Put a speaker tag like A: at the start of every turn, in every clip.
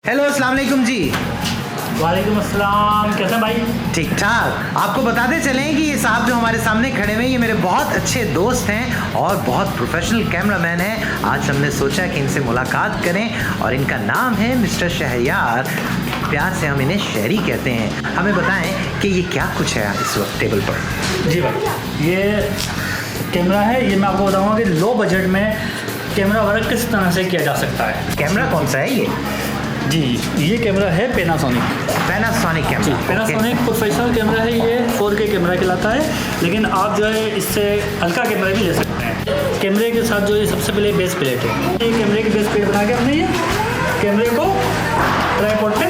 A: Hello, अस्सलाम वालेकुम जी।
B: वालेकुम अस्सलाम। कैसे हैं भाई?
A: ठीक ठाक। आपको बताते चलें कि ये साहब जो हमारे सामने खड़े हुए हैं ये मेरे बहुत अच्छे दोस्त हैं और बहुत प्रोफेशनल कैमरामैन हैं। आज हमने सोचा कि इनसे मुलाकात करें और इनका नाम है मिस्टर शहरयार। प्यार से हम इन्हें शहरी कहते हैं। हमें बताएं कि ये क्या कुछ है इस वक्त टेबल पर।
B: जी भाई, ये कैमरा है। ये मैं आपको बताऊंगा कि लो बजट में कैमरा वर्क किस तरह से किया जा सकता है।
A: कैमरा कौन सा है ये?
B: जी, ये कैमरा है पैनासोनिक
A: कैमरा।
B: जी, पैनासोनिक प्रोफेशनल कैमरा है। ये 4K कैमरा कहलाता है, लेकिन आप जो है इससे हल्का कैमरा भी ले सकते हैं। कैमरे के साथ जो है सबसे पहले बेस प्लेट है। ये कैमरे की बेस प्लेट बना के हमने ये कैमरे को ट्राइपॉड पे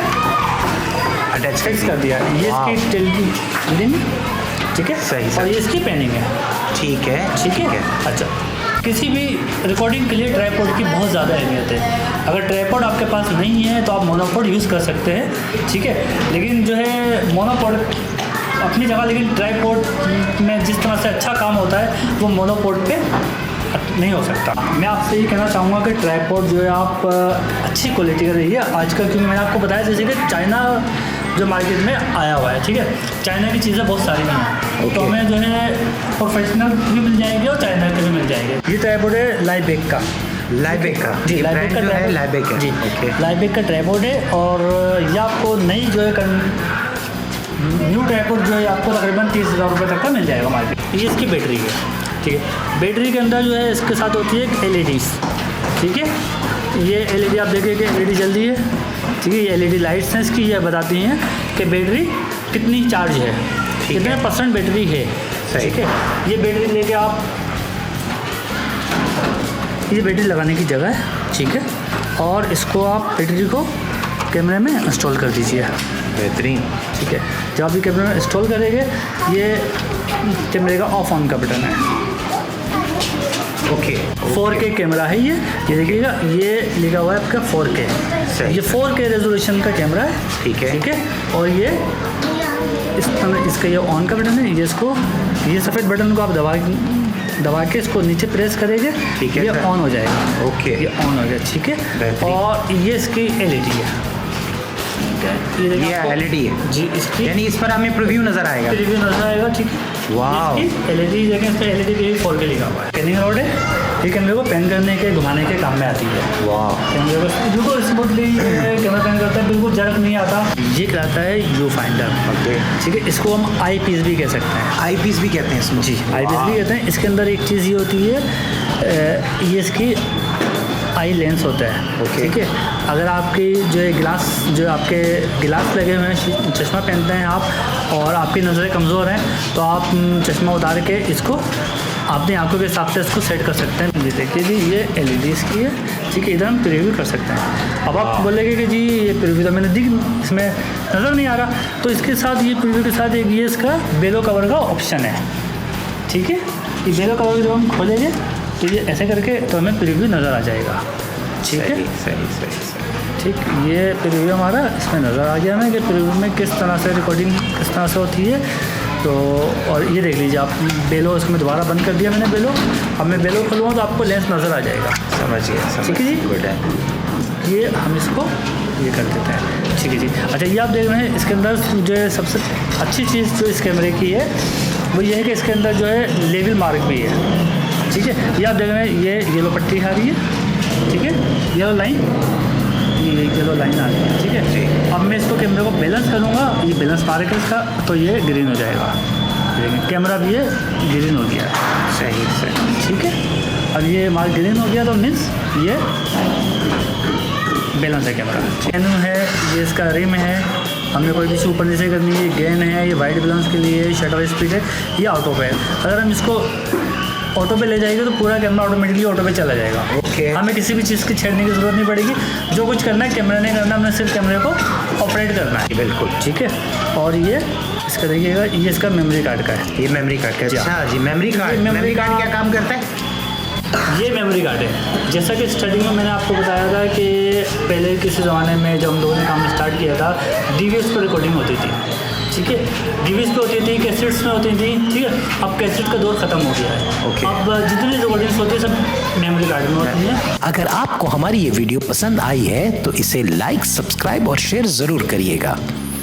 A: अटैच
B: फिक्स कर दिया। ये इसकी टिल्टिंग, ठीक है
A: सही।
B: और ये इसकी पैनिंग है।
A: ठीक है।
B: अच्छा, किसी भी रिकॉर्डिंग के लिए ट्राइपॉड की बहुत ज़्यादा अहमियत है। अगर ट्राइपॉड आपके पास नहीं है तो आप मोनोपॉड यूज़ कर सकते हैं, ठीक है। लेकिन जो है मोनोपॉड अपनी जगह, लेकिन ट्राइपॉड में जिस तरह से अच्छा काम होता है वो मोनोपॉड पे नहीं हो सकता। मैं आपसे ये कहना चाहूँगा कि ट्राइपॉड जो है आप अच्छी क्वालिटी का रही है आजकल, क्योंकि मैंने आपको बताया जैसे कि चाइना जो मार्केट में आया हुआ है, ठीक है। चाइना की चीज़ें बहुत सारी हैं, तो हमें जो है प्रोफेशनल भी मिल जाएंगे और चाइना के भी मिल जाएंगे। ये ट्राइपॉड है लाइबेक का
A: जी,
B: लाइबेक का
A: लाइबेक है
B: जी। लाइबेक का ट्राइपॉड है और ये आपको नई जो है न्यू ट्राइपॉड जो है आपको तकरीबन 30,000 रुपये तक का मिल जाएगा मार्केट। ये इसकी बैटरी है, ठीक है। बैटरी के अंदर जो है इसके साथ होती है एक LEDs, ठीक है। ये LED आप देखें कि LED जल रही है, ठीक है। ये LED लाइट्स हैं इसकी, ये बताती हैं कि बैटरी कितनी चार्ज है, कितने % बैटरी है, ठीक है। ये बैटरी लेके आप, ये बैटरी लगाने की जगह है, ठीक है। और इसको आप बैटरी को कैमरे में इंस्टॉल कर दीजिए।
A: बेहतरीन,
B: ठीक है। जब आप ये कैमरे में इंस्टॉल करेंगे, ये कैमरे का ऑफ ऑन का बटन है।
A: ओके।
B: 4K कैमरा है ये देखिएगा, ये लिखा हुआ है आपका 4K। ये 4K रेजोल्यूशन का कैमरा है,
A: ठीक है।
B: और ये इसका ये ऑन का बटन है। ये सफ़ेद बटन को आप दबा के इसको नीचे प्रेस करेंगे,
A: ठीक है,
B: ये ऑन हो जाएगा।
A: ओके,
B: ये ऑन हो गया, ठीक है। और ये इसकी LED है,
A: ये LED है
B: जी। इसकी
A: यानी इस पर हमें प्रीव्यू नजर आएगा,
B: ठीक है।
A: वाह,
B: LED देखें, इस पर LED पे 4K लिखा हुआ है। पेनिंग रोड है, ये कैमरे को पेन करने के, घुमाने के काम में आती है।
A: वाह,
B: कैमरे को बिल्कुल स्मूथली कैमरा पेन करता है, बिल्कुल जर्क नहीं आता। ये कहलाता है व्यू फाइंडर, ठीक है। इसको हम आई पीस भी कह सकते हैं।
A: आई पीस भी कहते हैं इसमें?
B: जी, आई पीस भी कहते हैं। इसके अंदर एक चीज़ ये होती है, ये इसकी आई लेंस होता है, ठीक है। अगर आपकी जो है आपके गिलास लगे हुए हैं, चश्मा पहनते हैं आप और आपकी नज़रें कमज़ोर हैं, तो आप चश्मा उतार के इसको अपनी आंखों के हिसाब से इसको सेट कर सकते हैं। जी देखिए जी, ये LEDs की है, ठीक है। इधर हम प्रीव्यू कर सकते हैं। अब आप बोलेंगे कि जी ये प्रीव्यू तो मैंने इसमें नज़र नहीं आ रहा, तो इसके साथ ये प्रीव्यू के साथ एक ये इसका बेलो कवर का ऑप्शन है, ठीक है। ये बेलो कवर जब हम खोलेंगे तो ये ऐसे करके तो हमें प्रीव्यू नज़र आ जाएगा, ठीक है।
A: सही।
B: ठीक, ये प्रीव्यू हमारा इसमें नज़र आ गया हमें कि प्रीव्यू में किस तरह से रिकॉर्डिंग किस तरह से होती है। तो और ये देख लीजिए आप, बेलो इसमें दोबारा बंद कर दिया मैंने बेलो। अब मैं बेलो खोलूँगा तो आपको लेंस नज़र आ जाएगा।
A: समझ गया,
B: ठीक है जी, गुड है। ये हम इसको ये कर देते हैं, ठीक है जी। अच्छा, ये आप देख रहे हैं इसके अंदर जो है सबसे अच्छी चीज़ जो इस कैमरे की है वो ये है कि इसके अंदर जो है लेवल मार्क भी है, ठीक है। ये आप देख रहे हैं, ये येलो पट्टी आ रही है, ठीक है। येलो लाइन आ रही है, ठीक है। अब मैं इसको कैमरे को बैलेंस करूँगा, ये बैलेंस मार्क है इसका, तो ये ग्रीन हो जाएगा। देखिए कैमरा भी ये ग्रीन हो गया,
A: सही,
B: ठीक है। अब ये मार्क ग्रीन हो गया तो मीन्स ये बैलेंस है कैमरा। कैनन है, ये इसका रिम है, हमने कोई भी ऊपर नीचे करनी है। गेन है, ये वाइट बैलेंस के लिए। शटर स्पीड है, ये ऑटो पे है। अगर हम इसको ऑटो पे ले जाएंगे तो पूरा कैमरा ऑटोमेटिकली ऑटो पे चला जाएगा। हमें किसी भी चीज़ की छेड़ने की ज़रूरत नहीं पड़ेगी। जो कुछ करना है कैमरा नहीं करना, हमने सिर्फ कैमरे को ऑपरेट करना है,
A: बिल्कुल,
B: ठीक है। और ये इसका देखिएगा, ये इसका मेमोरी कार्ड का है।
A: ये मेमोरी कार्ड का है? अच्छा जी, मेमोरी कार्ड क्या काम करता है?
B: ये मेमोरी कार्ड है। जैसा कि स्टार्टिंग में मैंने आपको बताया था कि पहले किसी ज़माने में जब हम लोगों ने काम स्टार्ट किया था, DVS पर रिकॉर्डिंग होती थी, ठीक है। डीवीज पे होती थी, कैसेट्स में होती थी, ठीक है। अब कैसेट का दौर ख़त्म हो गया है। अब जितनी रिकॉर्डिंग्स होती है सब मेमोरी कार्ड में होती हैं।
A: अगर आपको हमारी ये वीडियो पसंद आई है तो इसे लाइक, सब्सक्राइब और शेयर ज़रूर करिएगा।